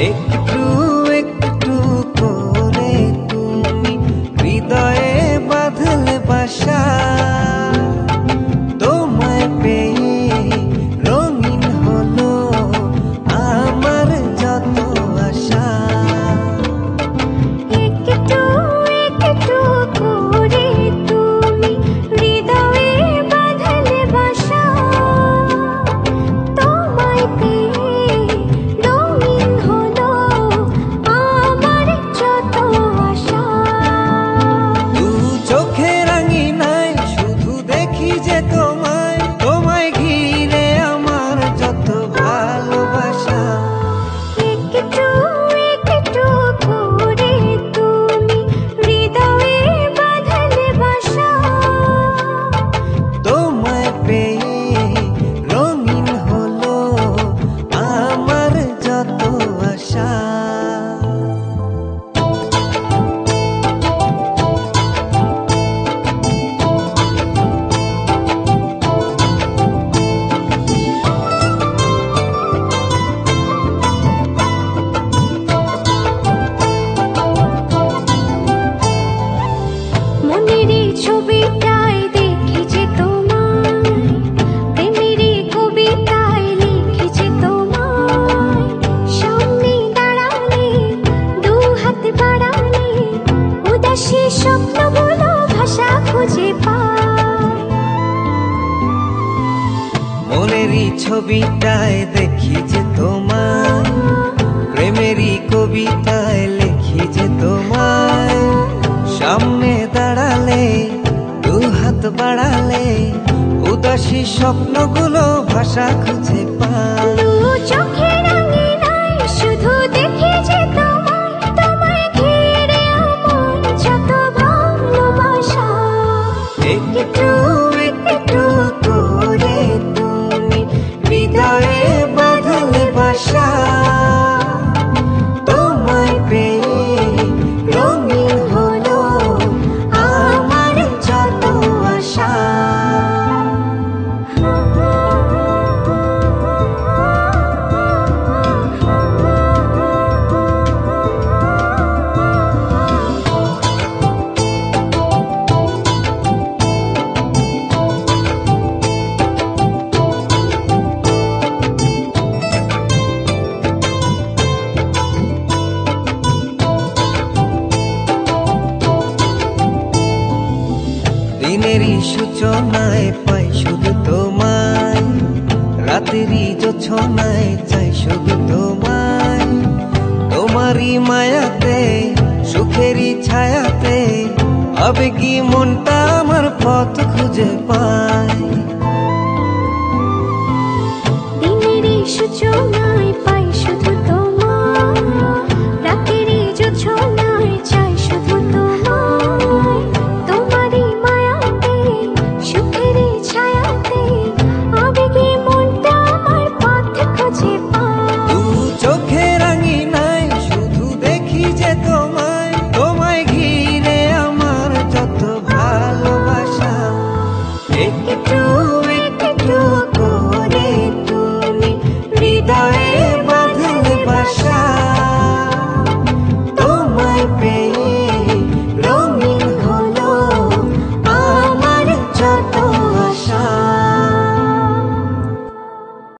একটু একটু করে তুমি হৃদয়ে বাঁধলে বাসা, তোমায় পেয়ে রঙিন হলো আমার যত আশা। একটু একটু করে তুমি হৃদয়ে বাঁধলে বাসা, তোমায় পেয়ে রঙিন হলো আমার যত আশা। দু চোখে রাঙিনায় শুধু দেখি যে তোমায়, তোমায় ঘিরে আমার যত ভালোবাসা। একটু একটু করে তুমি হৃদয়ে বাঁধলে বাসা, তোমায় পেয়ে রঙিন হলো আমার যত আশা। মনেরই ছবিটায় দেখেছি তোমায়, প্রেমেরই কবিতায় লিখেছি তোমায়। সামনে দাঁড়ালে দু হাত বাড়ালে উদাসী স্বপ্নগুলো ভাষা খুঁজে পায়। মনেরই ছবিটায় দেখি যে তোমায়, প্রেমেরই কবিতায় লিখি যে তোমায়। সামনে দাঁড়ালে দু হাত বাড়ালে উদাসী স্বপ্নগুলো ভাষা খুঁজে পায়। দু চোখে রাঙিনায় শুধু দেখি যে তোমায়, তোমায় ঘিরে আমার যত ভালোবাসা। একটু একটু করে তুমি হৃদয়ে বাঁধলে বাসা, তোমায় পেয়ে রঙিন হলো আমার যত আশা। দিনেরই সূচনায় পাই শুধু তোমায়, রাতেরই জোছনায় চাই শুধু তোমায়। তোমারই মায়াতে সুখেরই ছায়াতে আবেগী মনটা আমার পথ খুঁজে পায়। দিনেরই সূচনা